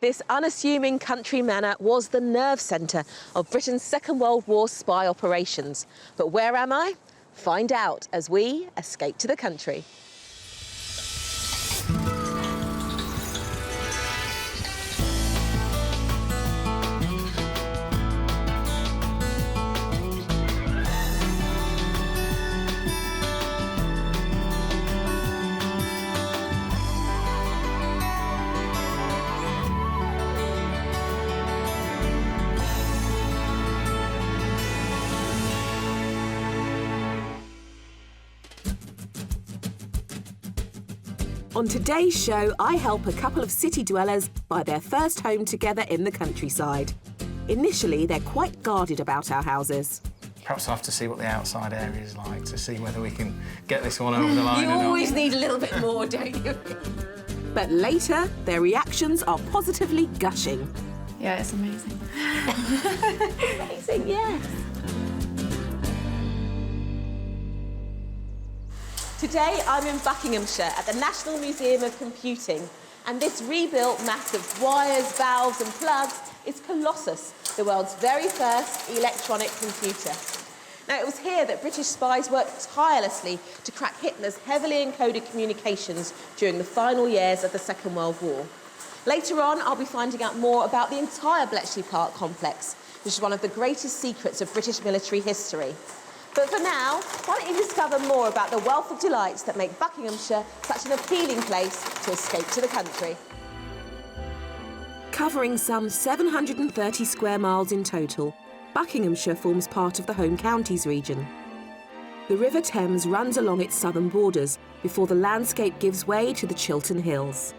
This unassuming country manor was the nerve centre of Britain's Second World War spy operations. But where am I? Find out as we escape to the country. On today's show, I help a couple of city dwellers buy their first home together in the countryside. Initially, they're quite guarded about our houses. Perhaps I'll have to see what the outside area is like to see whether we can get this one over the line You always need a little bit more, don't you? But later, their reactions are positively gushing. Yeah, it's amazing. Amazing, yes. Today, I'm in Buckinghamshire at the National Museum of Computing, and this rebuilt mass of wires, valves and plugs is Colossus, the world's very first electronic computer. Now, it was here that British spies worked tirelessly to crack Hitler's heavily encoded communications during the final years of the Second World War. Later on, I'll be finding out more about the entire Bletchley Park complex, which is one of the greatest secrets of British military history. But for now, why don't you discover more about the wealth of delights that make Buckinghamshire such an appealing place to escape to the country. Covering some 730 square miles in total, Buckinghamshire forms part of the Home Counties region. The River Thames runs along its southern borders before the landscape gives way to the Chiltern Hills.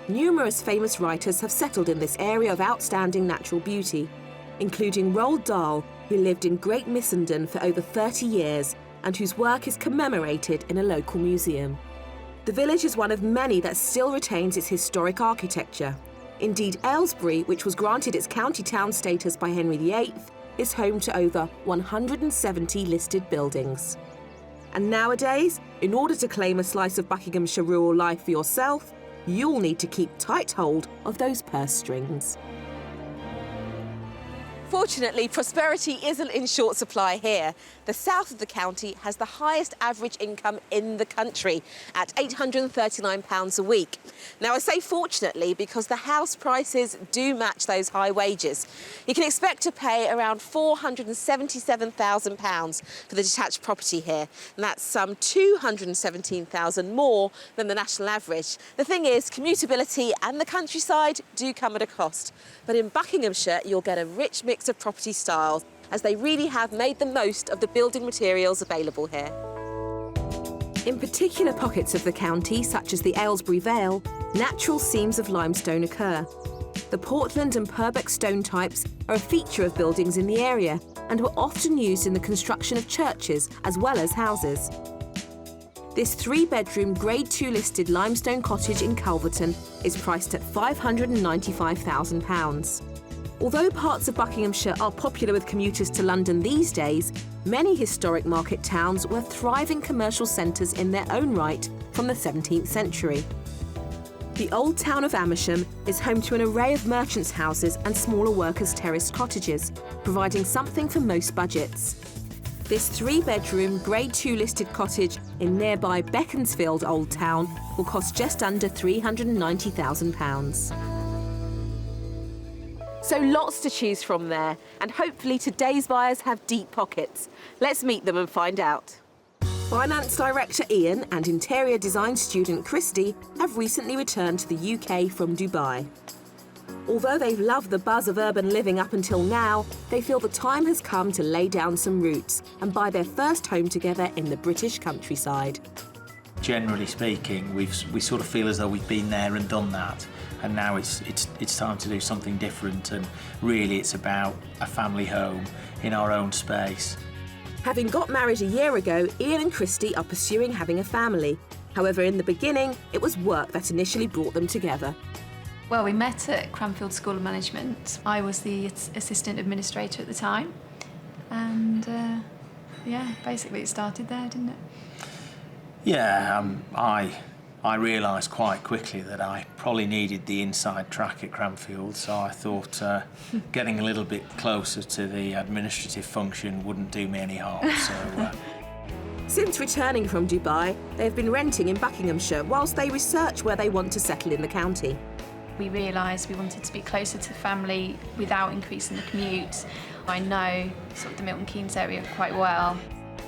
Numerous famous writers have settled in this area of outstanding natural beauty, including Roald Dahl, who lived in Great Missenden for over 30 years and whose work is commemorated in a local museum. The village is one of many that still retains its historic architecture. Indeed, Aylesbury, which was granted its county town status by Henry VIII, is home to over 170 listed buildings. And nowadays, in order to claim a slice of Buckinghamshire rural life for yourself, you'll need to keep tight hold of those purse strings. Fortunately, prosperity isn't in short supply here. The south of the county has the highest average income in the country at £839 a week. Now, I say fortunately because the house prices do match those high wages. You can expect to pay around £477,000 for the detached property here, and that's some £217,000 more than the national average. The thing is, commutability and the countryside do come at a cost. But in Buckinghamshire, you'll get a rich mix of property styles, as they really have made the most of the building materials available here. In particular pockets of the county, such as the Aylesbury Vale, natural seams of limestone occur. The Portland and Purbeck stone types are a feature of buildings in the area and were often used in the construction of churches as well as houses. This 3-bedroom Grade 2 listed limestone cottage in Calverton is priced at £595,000. Although parts of Buckinghamshire are popular with commuters to London these days, many historic market towns were thriving commercial centres in their own right from the 17th century. The old town of Amersham is home to an array of merchants' houses and smaller workers' terraced cottages, providing something for most budgets. This 3-bedroom Grade 2 listed cottage in nearby Beaconsfield Old Town will cost just under £390,000. So lots to choose from there, and hopefully today's buyers have deep pockets. Let's meet them and find out. Finance Director Ian and interior design student Christy have recently returned to the UK from Dubai. Although they've loved the buzz of urban living up until now, they feel the time has come to lay down some roots and buy their first home together in the British countryside. Generally speaking, we sort of feel as though we've been there and done that, and now it's time to do something different, and really it's about a family home in our own space. Having got married a year ago, Ian and Christy are pursuing having a family. However, in the beginning, it was work that initially brought them together. Well, we met at Cranfield School of Management. I was the assistant administrator at the time, and yeah, basically it started there, didn't it? Yeah, I I realised quite quickly that I probably needed the inside track at Cranfield, so I thought getting a little bit closer to the administrative function wouldn't do me any harm. So. Since returning from Dubai, they've been renting in Buckinghamshire whilst they research where they want to settle in the county. We realised we wanted to be closer to family without increasing the commute. I know sort of the Milton Keynes area quite well.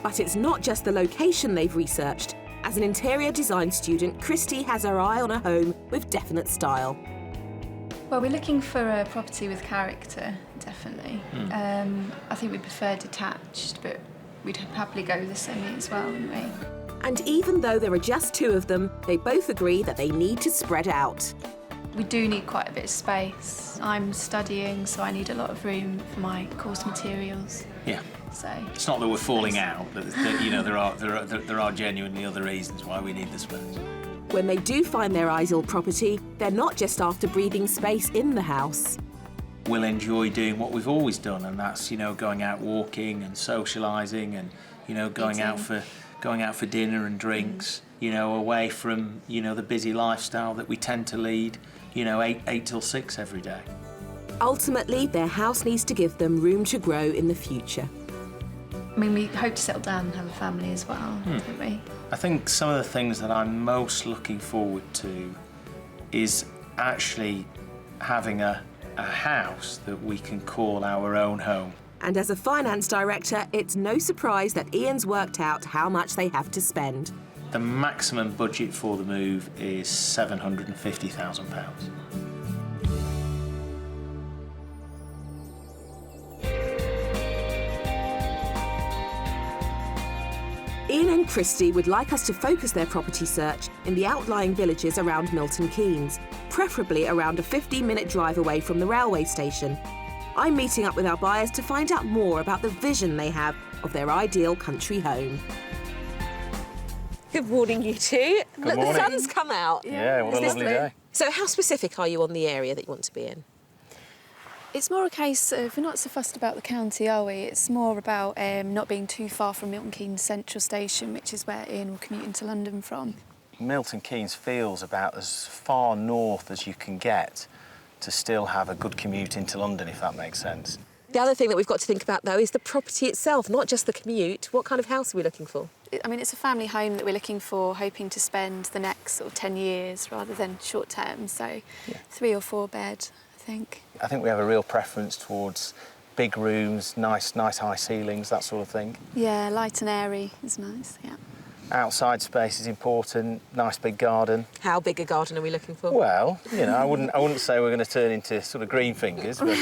But it's not just the location they've researched. As an interior design student, Christy has her eye on a home with definite style. Well, we're looking for a property with character, definitely. I think we prefer detached, but we'd happily go with the semi as well, wouldn't we? And even though there are just two of them, they both agree that they need to spread out. We do need quite a bit of space. I'm studying, so I need a lot of room for my course materials. Yeah. So it's not that we're falling out, but you know there are genuinely other reasons why we need the space. When they do find their ideal property, they're not just after breathing space in the house. We'll enjoy doing what we've always done, and that's going out walking and socialising, and going out for dinner and drinks. Away from the busy lifestyle that we tend to lead. 8 till 6 every day. Ultimately, their house needs to give them room to grow in the future. I mean, we hope to settle down and have a family as well, don't we? I think some of the things that I'm most looking forward to is actually having a house that we can call our own home. And as a finance director, it's no surprise that Ian's worked out how much they have to spend. The maximum budget for the move is £750,000. Ian and Christy would like us to focus their property search in the outlying villages around Milton Keynes, preferably around a 15-minute drive away from the railway station. I'm meeting up with our buyers to find out more about the vision they have of their ideal country home. Good morning, you two. Good morning. The sun's come out. Yeah, what a lovely day. So how specific are you on the area that you want to be in? It's more a case of, we're not so fussed about the county, are we? It's more about not being too far from Milton Keynes Central Station, which is where Ian will commute into London from. Milton Keynes feels about as far north as you can get to still have a good commute into London, if that makes sense. The other thing that we've got to think about, though, is the property itself, not just the commute. What kind of house are we looking for? I mean, it's a family home that we're looking for, hoping to spend the next sort of 10 years rather than short term, so 3 or 4 bed, I think. I think we have a real preference towards big rooms, nice high ceilings, that sort of thing. Yeah, light and airy is nice, yeah. Outside space is important, nice big garden. How big a garden are we looking for? Well, I wouldn't say we're going to turn into sort of green fingers, but,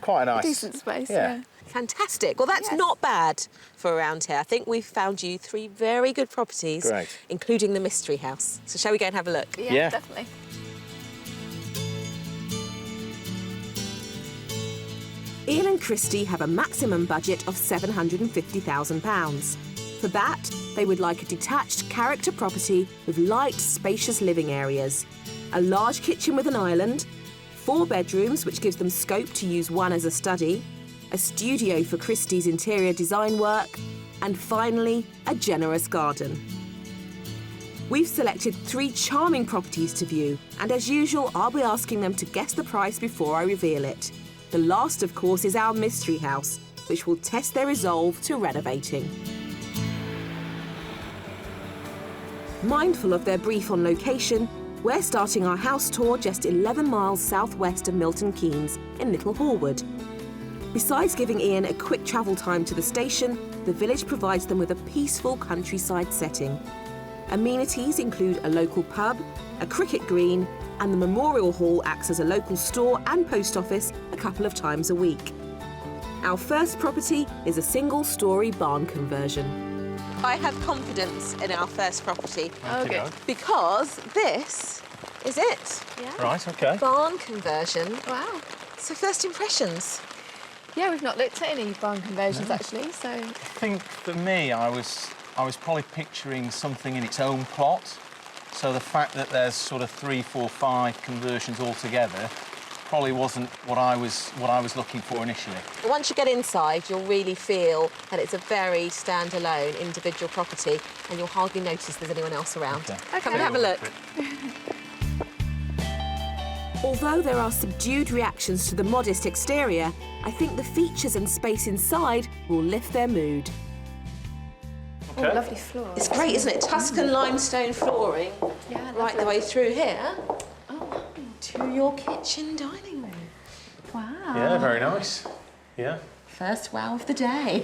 quite a nice... Decent space, yeah. yeah. Fantastic. Well, that's not bad for around here. I think we've found you 3 very good properties, Great. including the mystery house. So shall we go and have a look? Yeah, definitely. Ian and Christy have a maximum budget of £750,000. For that, they would like a detached character property with light, spacious living areas, a large kitchen with an island, 4 bedrooms which gives them scope to use one as a study, a studio for Christy's interior design work, and finally, a generous garden. We've selected 3 charming properties to view, and as usual, I'll be asking them to guess the price before I reveal it. The last, of course, is our mystery house, which will test their resolve to renovating. Mindful of their brief on location, we're starting our house tour just 11 miles southwest of Milton Keynes in Little Horwood. Besides giving Ian a quick travel time to the station, the village provides them with a peaceful countryside setting. Amenities include a local pub, a cricket green, and the Memorial Hall acts as a local store and post office a couple of times a week. Our first property is a single-storey barn conversion. I have confidence in our first property. Oh, good. Because this is it. Yeah. Right, OK. Barn conversion. Wow. So first impressions. Yeah, we've not looked at any barn conversions actually, so... I think for me, I was probably picturing something in its own plot. So the fact that there's sort of 3, 4, 5 conversions altogether probably wasn't what I was looking for initially. Once you get inside, you'll really feel that it's a very standalone individual property, and you'll hardly notice there's anyone else around. Okay. Come and have a look. Although there are subdued reactions to the modest exterior, I think the features and space inside will lift their mood. Oh, lovely floor. It's great, isn't it? Tuscan limestone flooring, Yeah, right the way through here to your kitchen dining room. Wow. Yeah, very nice. Yeah. First wow of the day.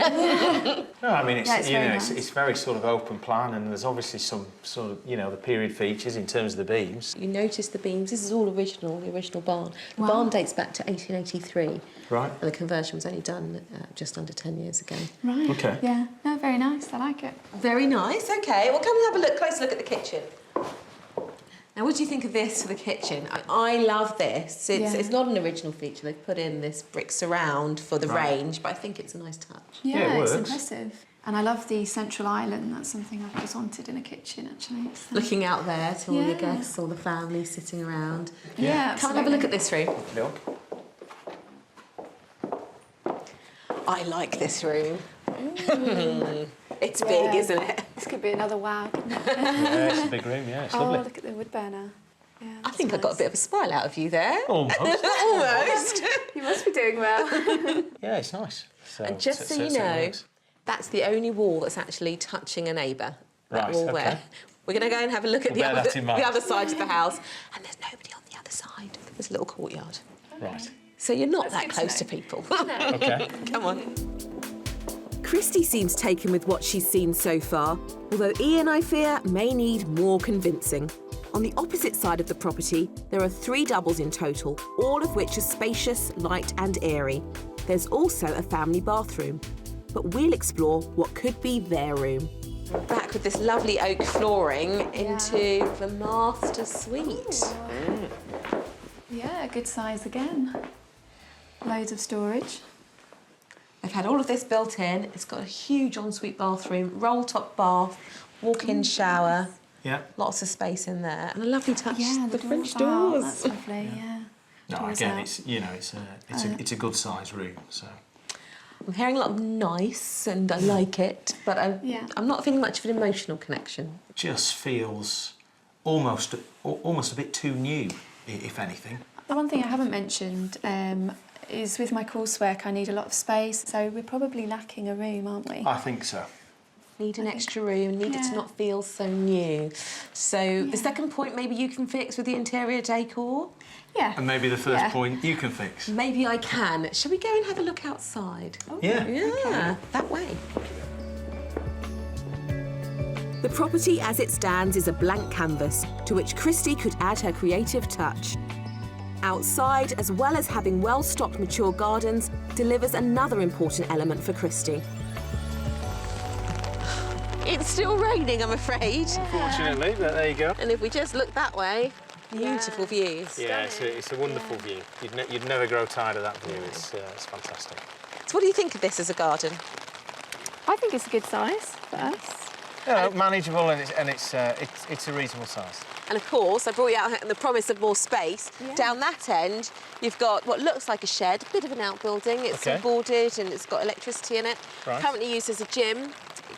No, I mean, it's, Yeah, it's you know, very nice. it's very sort of open plan, and there's obviously some sort of, you know, the period features in terms of the beams. You notice the beams. This is all original, the original barn. The Wow. barn dates back to 1883. Right. And the conversion was only done just under 10 years ago. Right. Okay. Yeah. No, very nice. I like it. Very nice. OK, well, come and have a look, close look at the kitchen. Now, what do you think of this for the kitchen? I love this. It's not an original feature. They've put in this brick surround for the range, but I think it's a nice touch. Yeah, it it's works. impressive. And I love the central island. That's something I've always wanted in a kitchen, actually. So. Looking out there to all the Yeah. guests, all the family sitting around. Yeah, Come and have a look at this room. Look. I like this room. It's big, Yeah. isn't it? This could be another wow. Yeah, it's a big room. Yeah, it's Oh, lovely. look at the wood burner. Yeah, I think I got a bit of a smile out of you there. Almost. Almost. You must be doing well. Yeah, it's nice. So, And just so you it know, works. that's the only wall that's actually touching a neighbour. That Right, wall okay. there. We're going to go and have a look at We'll bear that in mind. the other side of the house. And there's nobody on the other side. There's a little courtyard. Right. So you're not That's that good to close know. to people. Okay. Come on. Christy seems taken with what she's seen so far, although Ian, I fear, may need more convincing. On the opposite side of the property, there are 3 doubles in total, all of which are spacious, light and airy. There's also a family bathroom. But we'll explore what could be their room. Back with this lovely oak flooring into the master suite. Yeah, good size again. Loads of storage. They've had all of this built in. It's got a huge ensuite bathroom, roll-top bath, walk-in shower. Yeah. Lots of space in there, and a lovely touch. Yeah, the French doors out. doors. That's lovely, yeah. No, Doors again, out. it's, you know, it's a good size room. So. I'm hearing a lot of nice, and I like it, but I'm not feeling much of an emotional connection. Just feels almost a bit too new, if anything. The one thing I haven't mentioned is with my coursework I need a lot of space, so we're probably lacking a room, aren't we? I think so. Need an extra room, need it to not feel so new. So the second point maybe you can fix with the interior decor? Yeah. And maybe the first point you can fix. Maybe I can. Shall we go and have a look outside? Yeah. Yeah, that way. The property as it stands is a blank canvas to which Christy could add her creative touch. Outside, as well as having well-stocked mature gardens, delivers another important element for Christy. It's still raining, I'm afraid. Fortunately, but there you go. And if we just look that way, beautiful views. Yeah, it's a wonderful view. You'd never grow tired of that view. It's fantastic. So what do you think of this as a garden? I think it's a good size for us. Yeah, manageable, and it's a reasonable size. And of course, I brought you out here on the promise of more space. Down that end, you've got what looks like a shed, a bit of an outbuilding. It's boarded and it's got electricity in it. Right. Currently used as a gym.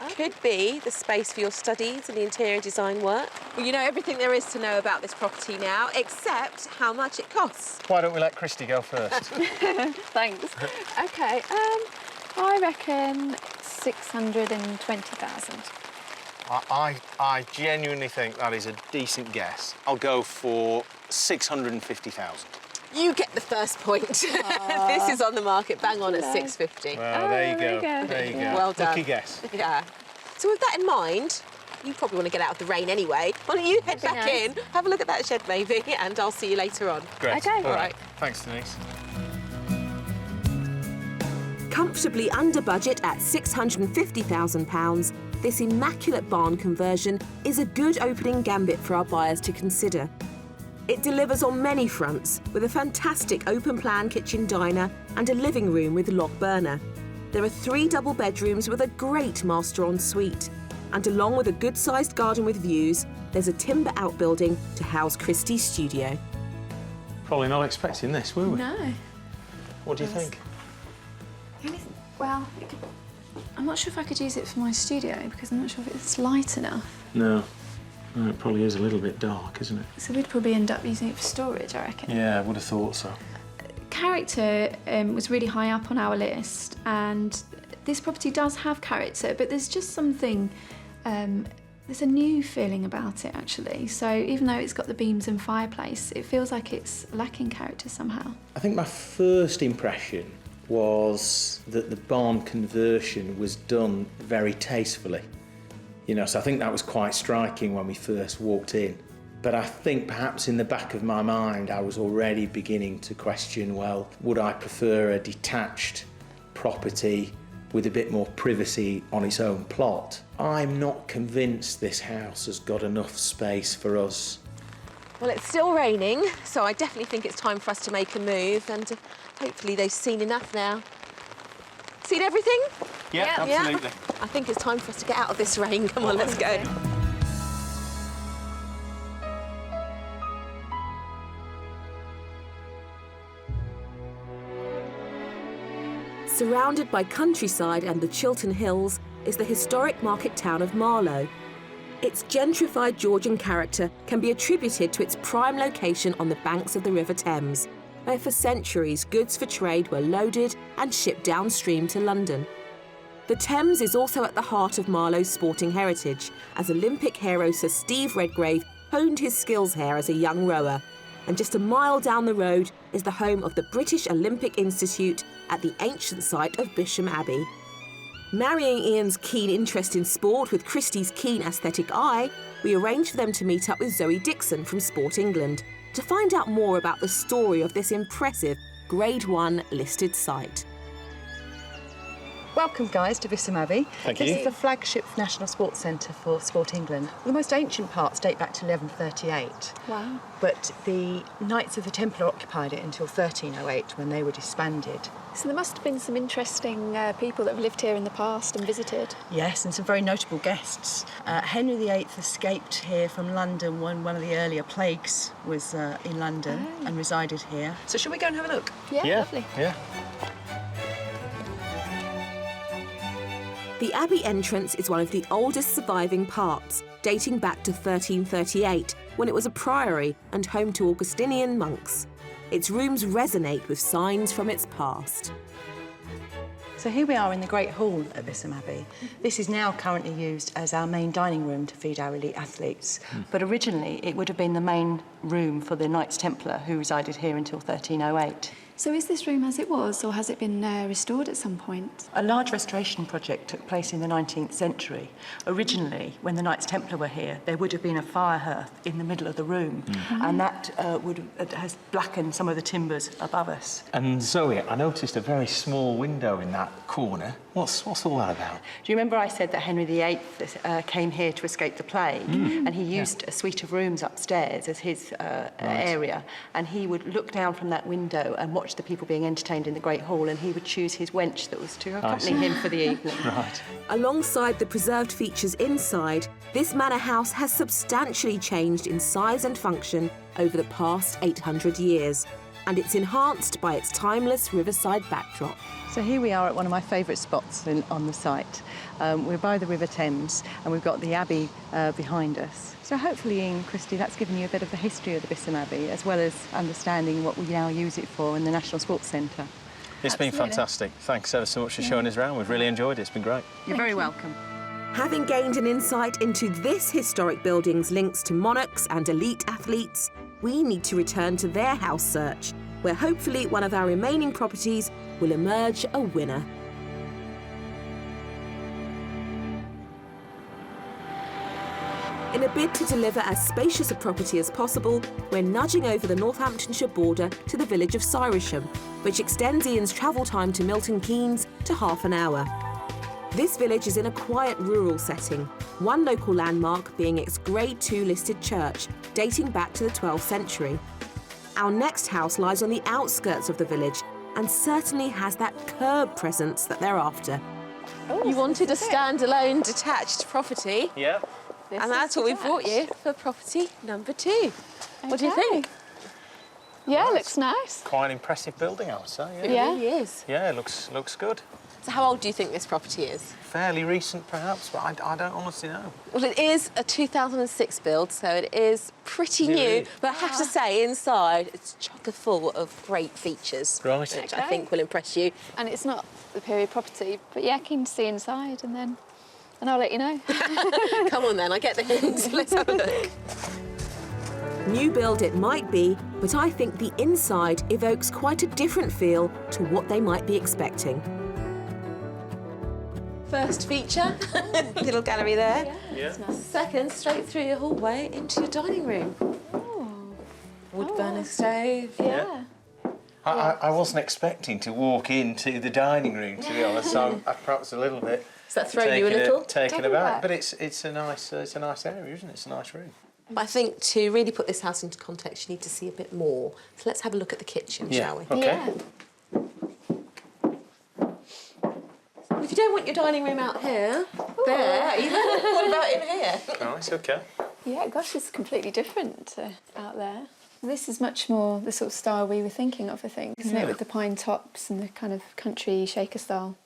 It could be the space for your studies and the interior design work. Well, you know everything there is to know about this property now, except how much it costs. Why don't we let Christy go first? Thanks. OK, I reckon 620,000. I genuinely think that is a decent guess. I'll go for 650,000. You get the first point. This is on the market, bang on at 650. Well, there you go. there you go. Well done. Lucky guess. Yeah. So with that in mind, you probably want to get out of the rain anyway. Why don't you head back in, have a look at that shed maybe, and I'll see you later on. Great. Okay. All right. Thanks, Denise. Comfortably under budget at £650,000, this immaculate barn conversion is a good opening gambit for our buyers to consider. It delivers on many fronts, with a fantastic open-plan kitchen diner and a living room with log burner. There are 3 double bedrooms with a great master ensuite. And along with a good-sized garden with views, there's a timber outbuilding to house Christy's studio. Probably not expecting this, were we? No. What do you think? Well, I'm not sure if I could use it for my studio because I'm not sure if it's light enough. No. No, it probably is a little bit dark, isn't it? So we'd probably end up using it for storage, I reckon. Yeah, I would have thought so. Character was really high up on our list, and this property does have character, but there's just something, there's a new feeling about it, actually. So even though it's got the beams and fireplace, it feels like it's lacking character somehow. I think my first impression was that the barn conversion was done very tastefully. You know, so I think that was quite striking when we first walked in. But I think perhaps in the back of my mind, I was already beginning to question, well, would I prefer a detached property with a bit more privacy on its own plot? I'm not convinced this house has got enough space for us. Well, it's still raining, so I definitely think it's time for us to make a move, and hopefully they've seen enough now. Seen everything? Yeah, absolutely. I think it's time for us to get out of this rain. Come on, let's go. Surrounded by countryside and the Chiltern Hills is the historic market town of Marlow. Its gentrified Georgian character can be attributed to its prime location on the banks of the River Thames, where for centuries goods for trade were loaded and shipped downstream to London. The Thames is also at the heart of Marlow's sporting heritage, as Olympic hero Sir Steve Redgrave honed his skills here as a young rower. And just a mile down the road is the home of the British Olympic Institute at the ancient site of Bisham Abbey. Marrying Ian's keen interest in sport with Christie's keen aesthetic eye, we arranged for them to meet up with Zoe Dixon from Sport England to find out more about the story of this impressive Grade 1 listed site. Welcome, guys, to Bisham Abbey. Thank you. This is the flagship national sports centre for Sport England. The most ancient parts date back to 1138. Wow. But the Knights of the Templar occupied it until 1308, when they were disbanded. So there must have been some interesting people that have lived here in the past and visited. Yes, and some very notable guests. Henry VIII escaped here from London when one of the earlier plagues was in London and resided here. So shall we go and have a look? Yeah, lovely. Yeah. The Abbey entrance is one of the oldest surviving parts, dating back to 1338, when it was a priory and home to Augustinian monks. Its rooms resonate with signs from its past. So here we are in the Great Hall at Bisham Abbey. This is now currently used as our main dining room to feed our elite athletes. But originally it would have been the main room for the Knights Templar who resided here until 1308. So is this room as it was, or has it been restored at some point? A large restoration project took place in the 19th century. Originally, when the Knights Templar were here, there would have been a fire hearth in the middle of the room, and that has blackened some of the timbers above us. And Zoe, I noticed a very small window in that corner. What's all that about? Do you remember I said that Henry VIII came here to escape the plague, and he used a suite of rooms upstairs as his area, and he would look down from that window and watch the people being entertained in the Great Hall, and he would choose his wench that was to accompany him for the evening. Right. Alongside the preserved features inside, this manor house has substantially changed in size and function over the past 800 years, and it's enhanced by its timeless riverside backdrop. So here we are at one of my favourite spots on the site. We're by the River Thames, and we've got the Abbey behind us. So hopefully, Ian, Christy, that's given you a bit of the history of the Bisham Abbey, as well as understanding what we now use it for in the National Sports Centre. It's been fantastic. Thanks ever so much for showing us around. We've really enjoyed it. It's been great. You're very welcome. Having gained an insight into this historic building's links to monarchs and elite athletes, we need to return to their house search, where hopefully one of our remaining properties will emerge a winner. In a bid to deliver as spacious a property as possible, we're nudging over the Northamptonshire border to the village of Cyrisham, which extends Ian's travel time to Milton Keynes to half an hour. This village is in a quiet rural setting, one local landmark being its Grade 2 listed church, dating back to the 12th century. Our next house lies on the outskirts of the village and certainly has that curb presence that they're after. You wanted a standalone detached property. Yeah. And that's what we brought you for property number 2. What do you think? Yeah, looks nice. Quite an impressive building, I would say. Yeah. It really is. Yeah, it looks good. So how old do you think this property is? Fairly recent, perhaps, but I don't honestly know. Well, it is a 2006 build, so it is pretty new. But I have to say, inside, it's chocker full of great features. Right. Which I think will impress you. And it's not the period property, but yeah, keen to see inside and I'll let you know. Come on then, I get the hint. Let's have a look. New build it might be, but I think the inside evokes quite a different feel to what they might be expecting. First feature, little gallery there. Yeah. Second, straight through your hallway into your dining room. Wood burner stove. Yeah. I wasn't expecting to walk into the dining room, to be honest, so I'm perhaps a little bit... Does that throw you a little? Taken aback, but it's a nice area, isn't it? It's a nice room. I think to really put this house into context, you need to see a bit more. So let's have a look at the kitchen, shall we? Okay. Yeah. If you don't want your dining room out here, there, even, what about in here? Nice, okay. Yeah, gosh, it's completely different to out there. This is much more the sort of style we were thinking of, I think, isn't it? With the pine tops and the kind of country shaker style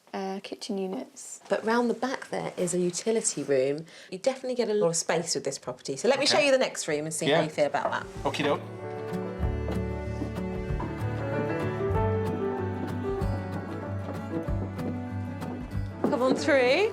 kitchen units. But round the back there is a utility room. You definitely get a lot of space with this property. So let me show you the next room and see how you feel about that. Okie doke. Come on through.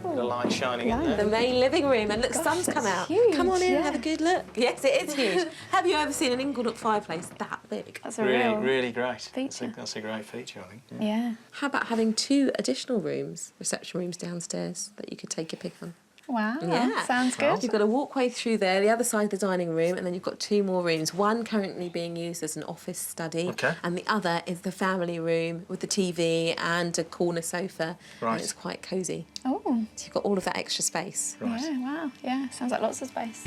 The light shining in The there. main living room, and look, sun's come that's out. huge, Come on in, yeah. have a good look. Yes, it is huge. Have you ever seen an Inglenook fireplace that big? That's a real Really great. feature. That's a great feature, I think. Yeah. How about having 2 additional rooms, reception rooms downstairs, that you could take your pick on? Wow. Yeah. Sounds good. You've got a walkway through there, the other side of the dining room, and then you've got 2 more rooms. One currently being used as an office study, Okay. and the other is the family room with the TV and a corner sofa. Right. And it's quite cosy. Oh. So you've got all of that extra space. Right. Yeah, wow. Yeah, sounds like lots of space.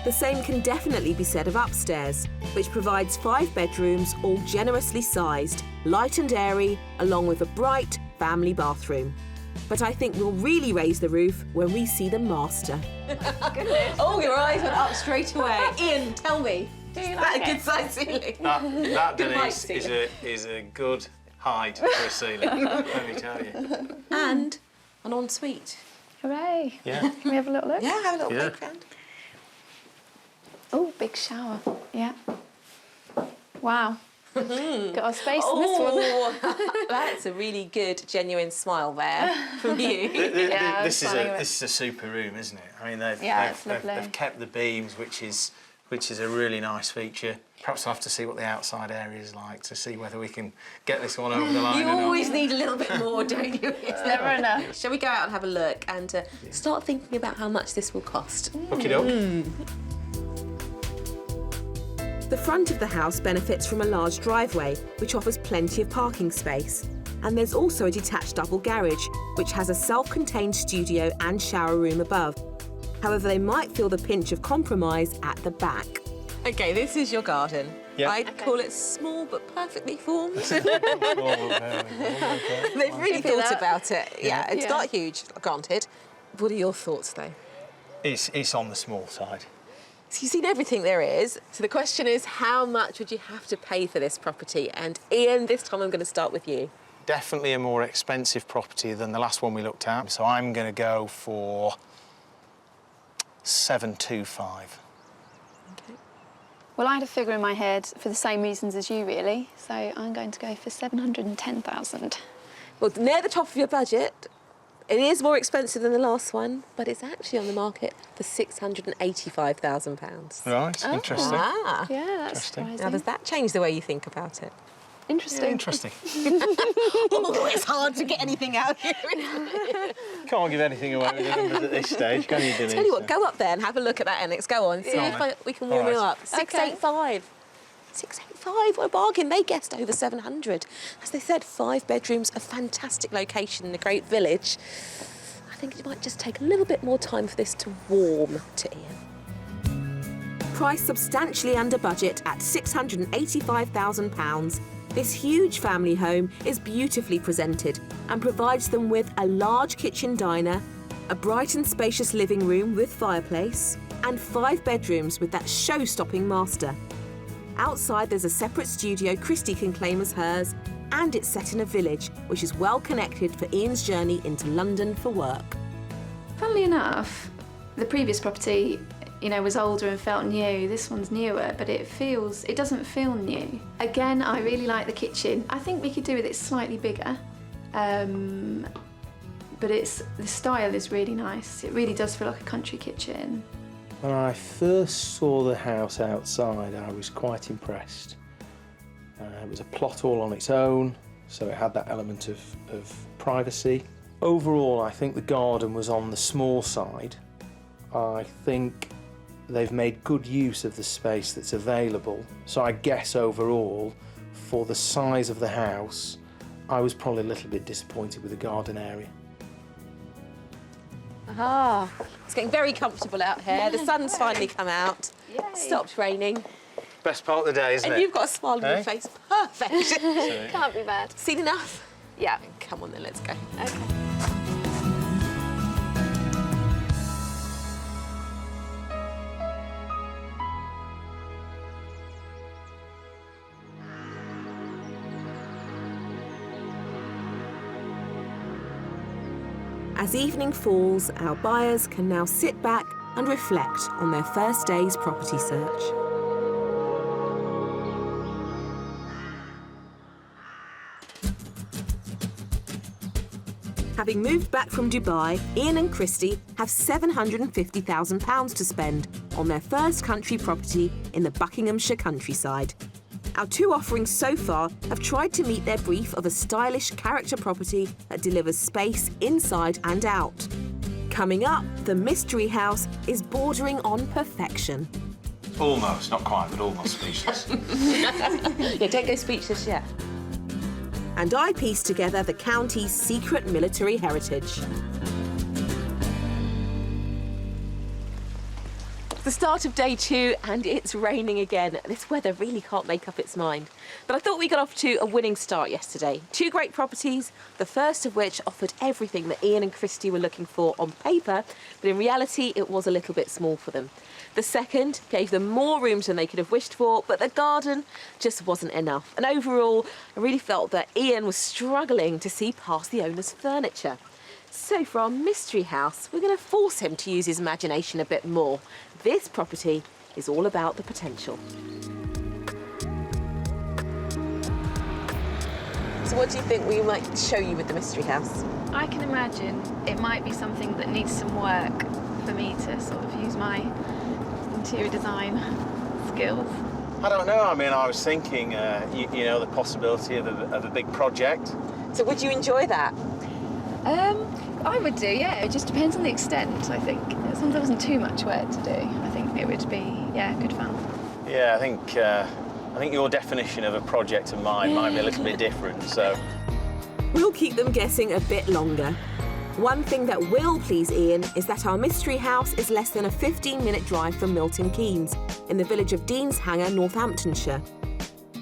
The same can definitely be said of upstairs, which provides 5 bedrooms, all generously sized, light and airy, along with a bright family bathroom. But I think we'll really raise the roof when we see the master. Oh, your eyes went up straight away. Ian, tell me. Do you Is like that a it? good size ceiling? That Good height Denise, ceiling. is a good height for a ceiling, let me tell you. And an ensuite. Hooray. Yeah. Can we have a little look? Yeah, have a little Yeah. peek round. Oh, big shower. Yeah. Wow. Got our space in this one. Oh, that's a really good, genuine smile there from you. Yeah, This stunning of it. is a super room, isn't it? I mean, Yeah, it's they've lovely. kept the beams, which is a really nice feature. Perhaps I'll have to see what the outside area is like to see whether we can get this one over the line You or not. always need a little bit more, don't you? It's Never enough. Shall we go out and have a look and start thinking about how much this will cost? Okie doke. The front of the house benefits from a large driveway, which offers plenty of parking space. And there's also a detached double garage, which has a self-contained studio and shower room above. However, they might feel the pinch of compromise at the back. Okay, this is your garden. Yeah. I'd call it small but perfectly formed. They've They've really thought about it. Yeah, it's Yeah. not huge, granted. What are your thoughts, though? It's on the small side. So you've seen everything there is. So the question is, how much would you have to pay for this property? And Ian, this time I'm going to start with you. Definitely a more expensive property than the last one we looked at. So I'm going to go for 725. Okay. Well, I had a figure in my head for the same reasons as you, really. So I'm going to go for 710,000. Well, near the top of your budget. It is more expensive than the last one, but it's actually on the market for £685,000. Right, interesting. Ah. Yeah, that's Interesting. Now, surprising. does that change the way you think about it? Interesting. Yeah, interesting. Oh, it's hard to get anything out of you. Can't give anything away with the numbers at this stage, can you, Denise? Tell you what, go up there and have a look at that Annex. Go on, see if we can warm All you right. up. 685. 685, what a bargain. They guessed over 700. As they said, 5 bedrooms, a fantastic location in a great village. I think it might just take a little bit more time for this to warm to Ian. Priced substantially under budget at £685,000, this huge family home is beautifully presented and provides them with a large kitchen diner, a bright and spacious living room with fireplace, and 5 bedrooms with that show-stopping master. Outside there's a separate studio Christie can claim as hers, and it's set in a village which is well connected for Ian's journey into London for work. Funnily enough, the previous property, you know, was older and felt new. This one's newer, but it doesn't feel new. Again, I really like the kitchen. I think we could do with it slightly bigger, but the style is really nice. It really does feel like a country kitchen. When I first saw the house outside, I was quite impressed. It was a plot all on its own, so it had that element of privacy. Overall, I think the garden was on the small side. I think they've made good use of the space that's available. So I guess overall, for the size of the house, I was probably a little bit disappointed with the garden area. Ah, it's getting very comfortable out here. The sun's finally come out. Yay. Stopped raining. Best part of the day, isn't it? And you've got a smile on your face. Perfect. Can't be bad. Seen enough? Yeah. Come on then, let's go. Okay. As evening falls, our buyers can now sit back and reflect on their first day's property search. Having moved back from Dubai, Ian and Christie have £750,000 to spend on their first country property in the Buckinghamshire countryside. Our 2 offerings so far have tried to meet their brief of a stylish character property that delivers space inside and out. Coming up, the mystery house is bordering on perfection. Almost, not quite, but almost speechless. Yeah, don't go speechless yet. And I piece together the county's secret military heritage. The start of day 2 and it's raining again. This weather really can't make up its mind. But I thought we got off to a winning start yesterday. 2 great properties, the first of which offered everything that Ian and Christie were looking for on paper, but in reality it was a little bit small for them. The second gave them more rooms than they could have wished for, but the garden just wasn't enough. And overall, I really felt that Ian was struggling to see past the owner's furniture. So for our mystery house, we're going to force him to use his imagination a bit more. This property is all about the potential. So what do you think we might show you with the mystery house? I can imagine it might be something that needs some work for me to sort of use my interior design skills. I don't know. I mean, I was thinking, you know, the possibility of a big project. So would you enjoy that? I would do, yeah. It just depends on the extent, I think. As long as there wasn't too much work to do, I think it would be, yeah, good fun. Yeah, I think your definition of a project and mine might be a little bit different, so... We'll keep them guessing a bit longer. One thing that will please Ian is that our mystery house is less than a 15-minute drive from Milton Keynes, in the village of Deanshanger, Northamptonshire.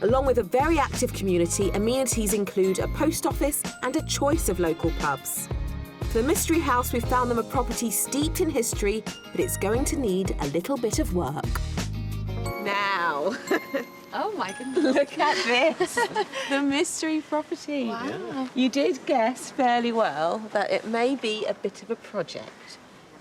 Along with a very active community, amenities include a post office and a choice of local pubs. For the mystery house, we've found them a property steeped in history, but it's going to need a little bit of work. Now, Oh my goodness. look at this, the mystery property. Wow. You did guess fairly well that it may be a bit of a project.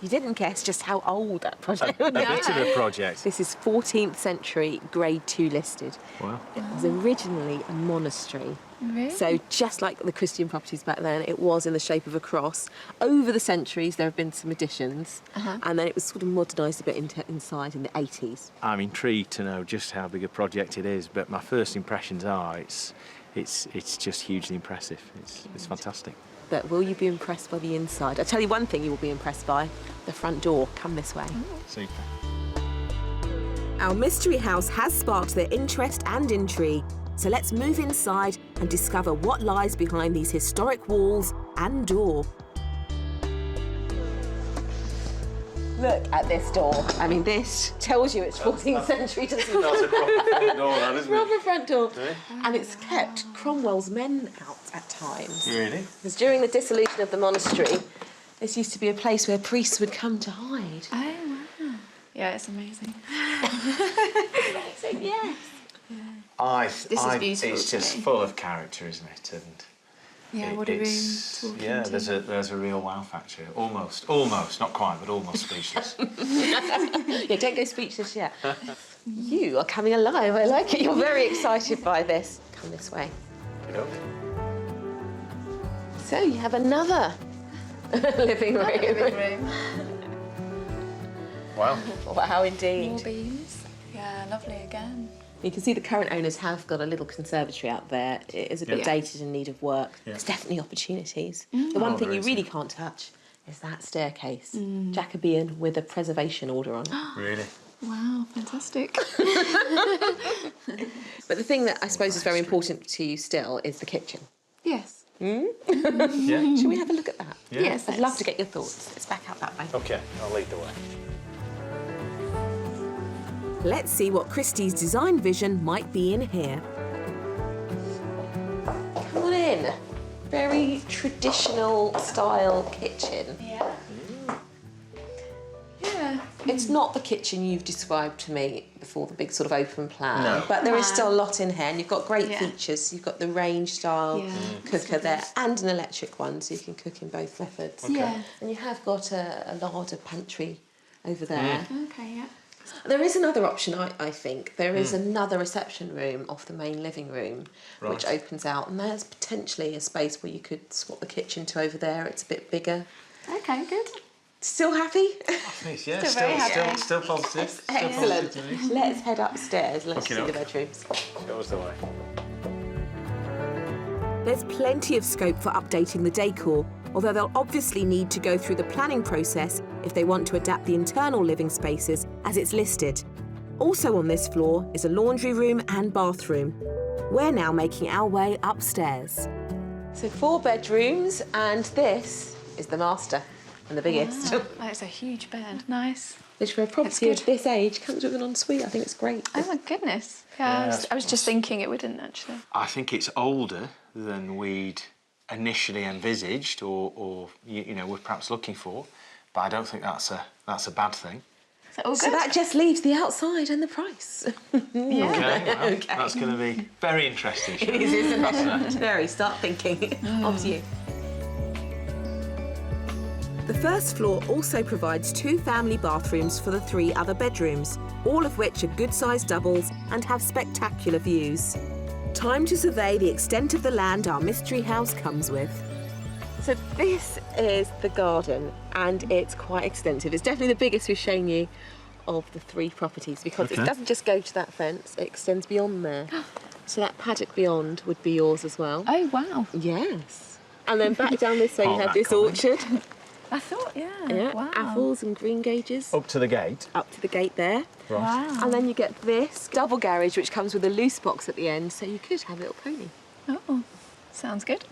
You didn't guess just how old that project A was. bit of a project. This is 14th century, grade 2 listed. Wow. It was originally a monastery. Really? So just like the Christian properties back then, it was in the shape of a cross. Over the centuries, there have been some additions, and then it was sort of modernised a bit inside in the 80s. I'm intrigued to know just how big a project it is, but my first impressions are it's just hugely impressive. It's fantastic. But will you be impressed by the inside? I'll tell you one thing you will be impressed by, the front door. Come this way. Super. Our mystery house has sparked their interest and intrigue, so let's move inside and discover what lies behind these historic walls and door. Look at this door. I mean, this tells you it's 14th century, doesn't it? That's a proper front door, that, isn't it? Proper front door. Yeah. And it's kept Cromwell's men out at times. Really? Because during the dissolution of the monastery, this used to be a place where priests would come to hide. Oh, wow. Yeah, it's amazing. So, yes. This is beautiful It's to just me. full of character, isn't it? And Yeah, what a room it's- to walk yeah, into. there's a real wow factor. Almost, not quite, but almost speechless. Yeah, don't go speechless yet. You are coming alive. I like it. You're very excited by this. Come this way. So you have another living room. Living room. Wow. Wow, indeed. More beams. Yeah, lovely again. You can see the current owners have got a little conservatory out there. It is a bit Yeah. dated and in need of work. Yeah. There's definitely opportunities. The one Oh, thing there you is, really yeah. can't touch is that staircase. Jacobean with a preservation order on it. Really? Wow, fantastic. But the thing that I suppose is very important to you still is the kitchen. Yes. Yeah. Shall we have a look at that? Yeah. Yes, I'd love to get your thoughts. Let's back out that way. Okay, I'll lead the way. Let's see what Christie's design vision might be in here. Come on in. Very traditional style kitchen. Yeah. Yeah. It's not the kitchen you've described to me before, the big sort of open plan. No. But there is No. still a lot in here, and you've got great Yeah. features. You've got the range style Yeah. cooker there and an electric one, so you can cook in both methods. Yeah. And you have got a larder pantry over there. Okay, yeah. There is another option, I think. There is another reception room off the main living room, which Right. opens out, and there's potentially a space where you could swap the kitchen to over there. It's a bit bigger. Okay, good. Still happy? Yeah, Still very happy. still positive. Still Excellent. positive, Denise. Let's head upstairs. Let's Okay, see the okay. bedrooms. Show us the way. There's plenty of scope for updating the decor, although they'll obviously need to go through the planning process if they want to adapt the internal living spaces as it's listed. Also on this floor is a laundry room and bathroom. We're now making our way upstairs. So 4 bedrooms, and this is the master and the biggest. Wow, that's a huge bed. Nice. Which for a property good. of this age comes with an ensuite. I think it's great. Oh my goodness. Yeah, Yeah, I was just thinking it wouldn't actually. I think it's older than we'd initially envisaged, or you know, we're perhaps looking for, but I don't think that's a bad thing. Is that all good? So that just leaves the outside and the price. yeah. Okay, well, that's going to be very interesting. It is, isn't it? Very, start thinking. On to you. The first floor also provides 2 family bathrooms for the 3 other bedrooms, all of which are good-sized doubles and have spectacular views. Time to survey the extent of the land our mystery house comes with. So this is the garden, and it's quite extensive. It's definitely the biggest we've shown you of the 3 properties, because Okay. it doesn't just go to that fence, it extends beyond there. So that paddock beyond would be yours as well. Oh wow. Yes. And then back down this way you Hold have that this comment. orchard. I thought, yeah. Yeah, Wow. apples and green gages Up to the gate. up to the gate there. Wow. And then you get this double garage, which comes with a loose box at the end, so you could have a little pony. Oh, sounds good.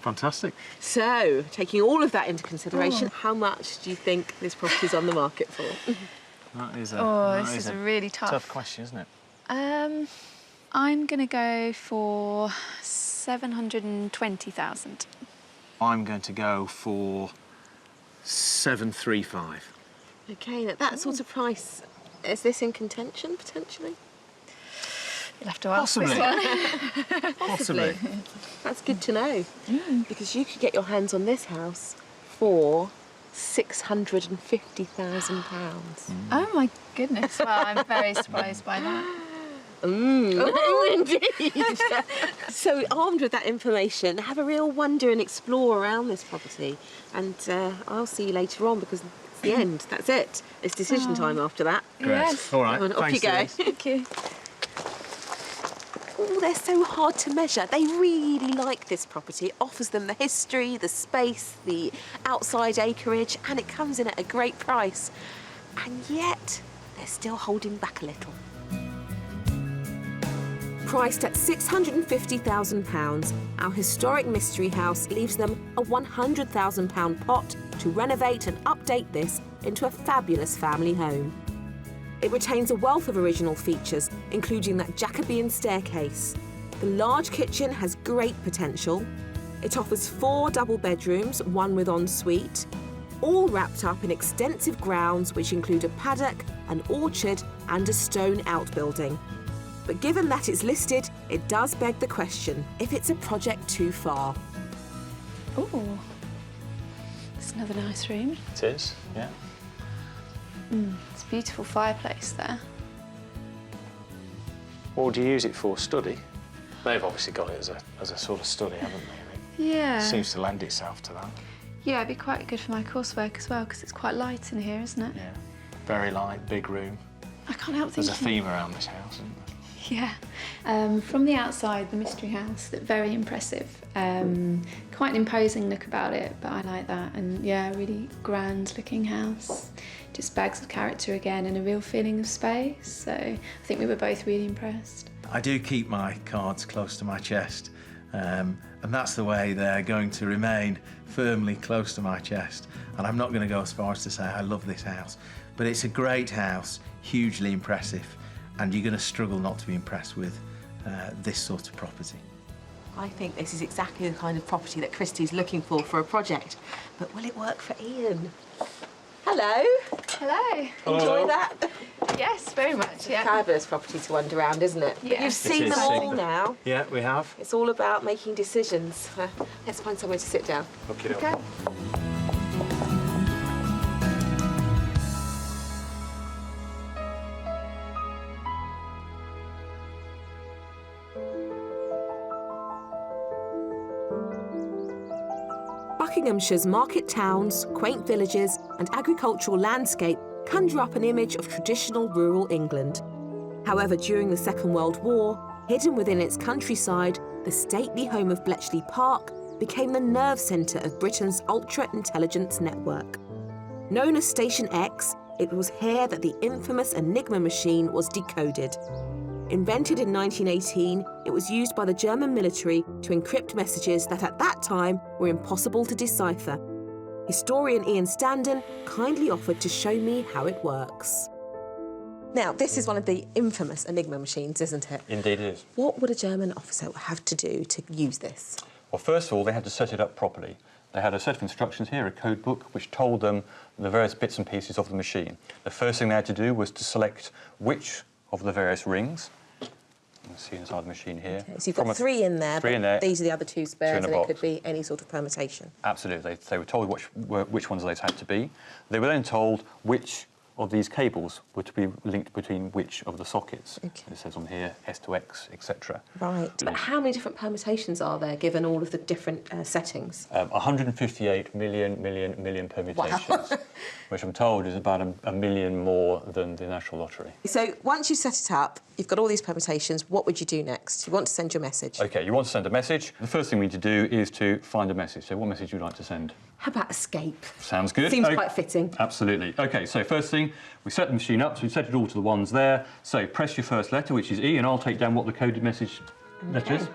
Fantastic. So, taking all of that into consideration, how much do you think this property's on the market for? That is This is a really tough question, isn't it? I'm going to go for 720,000. I'm going to go for 735. Okay, at that sort of price, is this in contention, potentially? You'll have to ask Possibly. this one. Possibly. That's good to know, because you could get your hands on this house for £650,000. Oh my goodness. Well, I'm very surprised by that. Oh, indeed. So, armed with that information, have a real wander and explore around this property. And I'll see you later on, because it's the end. That's it. It's decision time after that. Yes. All right. And off you Thanks, go. Denise. Thank you. Oh, they're so hard to measure. They really like this property. It offers them the history, the space, the outside acreage, and it comes in at a great price. And yet, they're still holding back a little. Priced at £650,000, our historic mystery house leaves them a £100,000 pot to renovate and update this into a fabulous family home. It retains a wealth of original features, including that Jacobean staircase. The large kitchen has great potential. It offers 4 double bedrooms, 1 with ensuite. all wrapped up in extensive grounds which include a paddock, an orchard and a stone outbuilding. But given that it's listed, it does beg the question if it's a project too far. Oh, it's another nice room. It is, yeah. It's a beautiful fireplace there. What would you use it for? Study? They've obviously got it as a sort of study, haven't they? Yeah. It seems to lend itself to that. Yeah, it'd be quite good for my coursework as well, because it's quite light in here, isn't it? Yeah. Very light, big room. I can't help thinking. There's a theme around this house, isn't there? Yeah. From the outside, the mystery house, very impressive. Quite an imposing look about it, but I like that. And yeah, really grand looking house. Just bags of character again and a real feeling of space. So I think we were both really impressed. I do keep my cards close to my chest, and that's the way they're going to remain, firmly close to my chest. And I'm not going to go as far as to say I love this house, but it's a great house, hugely impressive, and you're going to struggle not to be impressed with this sort of property. I think this is exactly the kind of property that Christy's looking for a project. But will it work for Ian? Hello. Hello. Enjoy that? Yes, very much, yeah. Fabulous property to wander around, isn't it? Yeah. You've seen is. them all now. Yeah, we have. It's all about making decisions. Let's find somewhere to sit down. Okay. Buckinghamshire's market towns, quaint villages and agricultural landscape conjure up an image of traditional rural England. However, during the Second World War, hidden within its countryside, the stately home of Bletchley Park became the nerve centre of Britain's ultra-intelligence network. Known as Station X, it was here that the infamous Enigma machine was decoded. Invented in 1918, it was used by the German military to encrypt messages that at that time were impossible to decipher. Historian Ian Standen kindly offered to show me how it works. Now, this is one of the infamous Enigma machines, isn't it? Indeed it is. What would a German officer have to do to use this? Well, first of all, they had to set it up properly. They had a set of instructions here, a code book, which told them the various bits and pieces of the machine. The first thing they had to do was to select which of the various rings. You can see inside the machine here. Okay, so you've got three in there, three but in there, these are the other two spares, and box. it could be any sort of permutation. Absolutely. They were told which ones they had to be. They were then told which of these cables were to be linked between which of the sockets. Okay. It says on here S to X, etc. Right. But how many different permutations are there, given all of the different settings? 158 million permutations, Wow. which I'm told is about a million more than the National Lottery. So once you set it up, you've got all these permutations, what would you do next? You want to send your message. OK, you want to send a message. The first thing we need to do is to find a message. So what message would you like to send? How about escape? Sounds good. Seems quite fitting. Absolutely. OK, so first thing, we set the machine up, so we set it all to the ones there. So press your first letter, which is E, and I'll take down what the coded message letter is.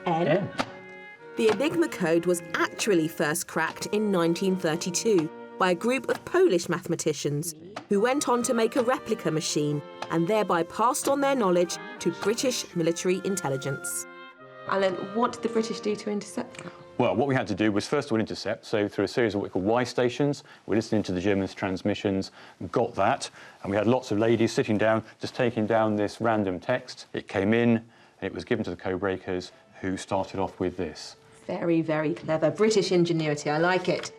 N. The Enigma code was actually first cracked in 1932 by a group of Polish mathematicians who went on to make a replica machine and thereby passed on their knowledge to British military intelligence. Alan, what did the British do to intercept that? Well, what we had to do was first of all intercept, so through a series of what we call Y stations, we're listening to the Germans' transmissions, got that, and we had lots of ladies sitting down, just taking down this random text. It came in, and it was given to the code breakers, who started off with this. Very, very clever. British ingenuity, I like it.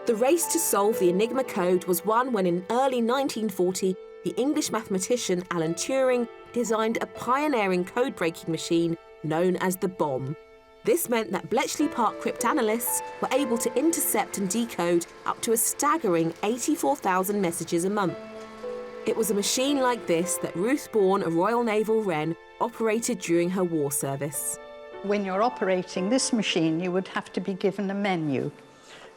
The race to solve the Enigma code was won when in early 1940, the English mathematician Alan Turing designed a pioneering code-breaking machine known as the bomb. This meant that Bletchley Park cryptanalysts were able to intercept and decode up to a staggering 84,000 messages a month. It was a machine like this that Ruth Bourne, a Royal Naval Wren, operated during her war service. When you're operating this machine, you would have to be given a menu.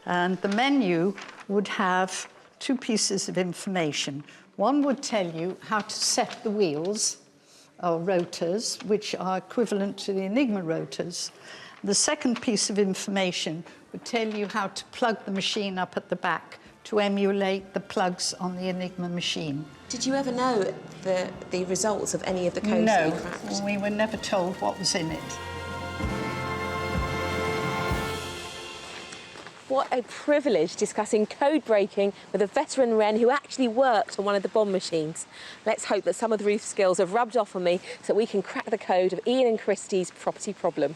And the menu would have two pieces of information. One would tell you how to set the wheels, or rotors, which are equivalent to the Enigma rotors. The second piece of information would tell you how to plug the machine up at the back to emulate the plugs on the Enigma machine. Did you ever know the results of any of the codes that you cracked? No, we were never told what was in it. What a privilege discussing code breaking with a veteran wren who actually worked on one of the bomb machines. Let's hope that some of the roof skills have rubbed off on me so we can crack the code of Ian and Christie's property problem.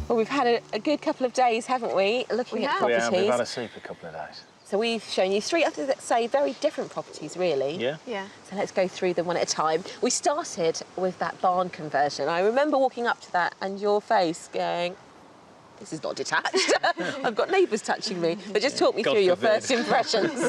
Well, we've had a good couple of days, haven't we, looking at properties? We've had a super couple of days. So we've shown you three, I have to say, very different properties, really. Yeah. Yeah. So let's go through them one at a time. We started with that barn conversion. I remember walking up to that and your face going, this is not detached. I've got neighbours touching me. But just talk me through your first impressions.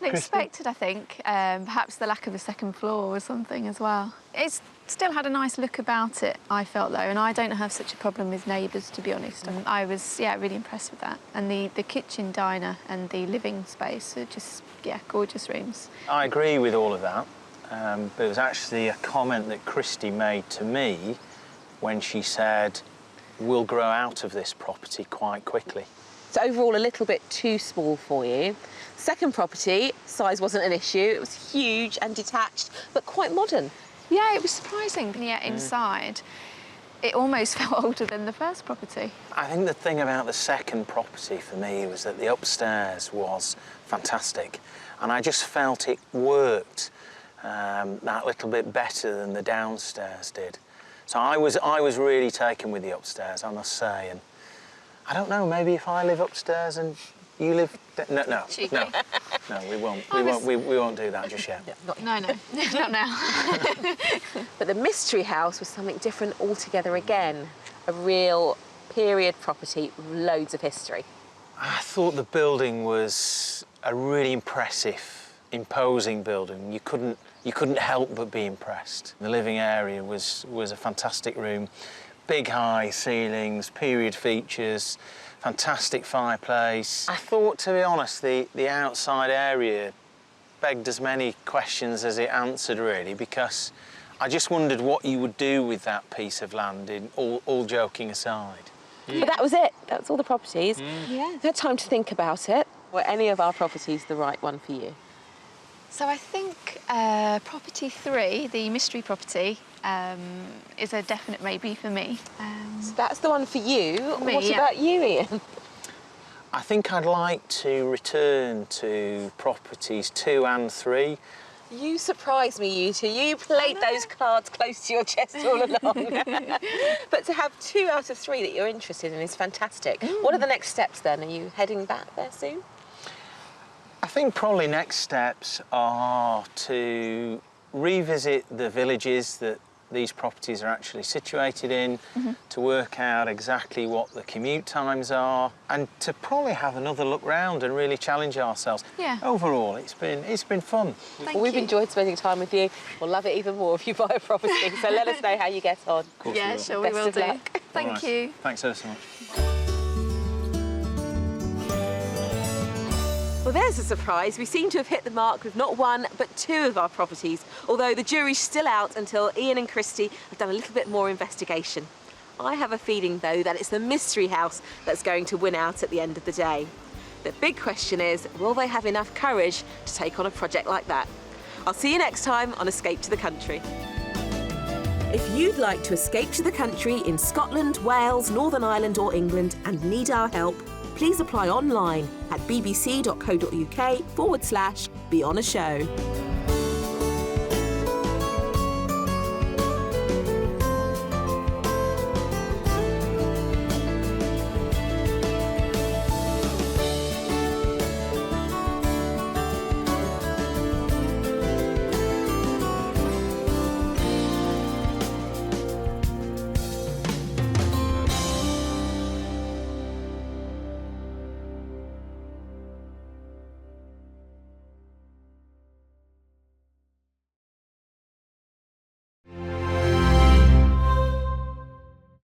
Unexpected, I think. Perhaps the lack of a second floor or something as well. It's still had a nice look about it, I felt, though, and I don't have such a problem with neighbours, to be honest. And I was, really impressed with that. And the kitchen diner and the living space are just, gorgeous rooms. I agree with all of that. But it was actually a comment that Christie made to me when she said, we'll grow out of this property quite quickly. So overall, a little bit too small for you. Second property, size wasn't an issue. It was huge and detached, but quite modern. Yeah, it was surprising. Yeah, inside, it almost felt older than the first property. I think the thing about the second property for me was that the upstairs was fantastic, and I just felt it worked that little bit better than the downstairs did. So I was really taken with the upstairs, I must say. And I don't know, maybe if I live upstairs and you live... No, we won't do that just yet. No, not now. But the mystery house was something different altogether again. A real period property with loads of history. I thought the building was a really impressive, imposing building. You couldn't help but be impressed. The living area was a fantastic room. Big high ceilings, period features, fantastic fireplace. I thought, to be honest, the outside area begged as many questions as it answered, really, because I just wondered what you would do with that piece of land, all joking aside. But that was it. That was all the properties. Yeah. You had time to think about it. Were any of our properties the right one for you? So I think property 3, the mystery property, is a definite maybe for me. So that's the one for you. Me, what about you, Ian? I think I'd like to return to properties 2 and 3. You surprised me, you two. You played those cards close to your chest all along. But to have 2 out of 3 that you're interested in is fantastic. What are the next steps then? Are you heading back there soon? I think probably next steps are to revisit the villages that these properties are actually situated in, to work out exactly what the commute times are, and to probably have another look round and really challenge ourselves. Yeah. Overall, it's been fun. Well, we've enjoyed spending time with you. We'll love it even more if you buy a property. So let us know how you get on. Yeah, sure, we will do. Luck. Thank you. Thanks ever so much. Well, there's a surprise. We seem to have hit the mark with not 1, but 2 of our properties, although the jury's still out until Ian and Christie have done a little bit more investigation. I have a feeling, though, that it's the mystery house that's going to win out at the end of the day. The big question is, will they have enough courage to take on a project like that? I'll see you next time on Escape to the Country. If you'd like to escape to the country in Scotland, Wales, Northern Ireland or England and need our help, please apply online at bbc.co.uk/beonashow.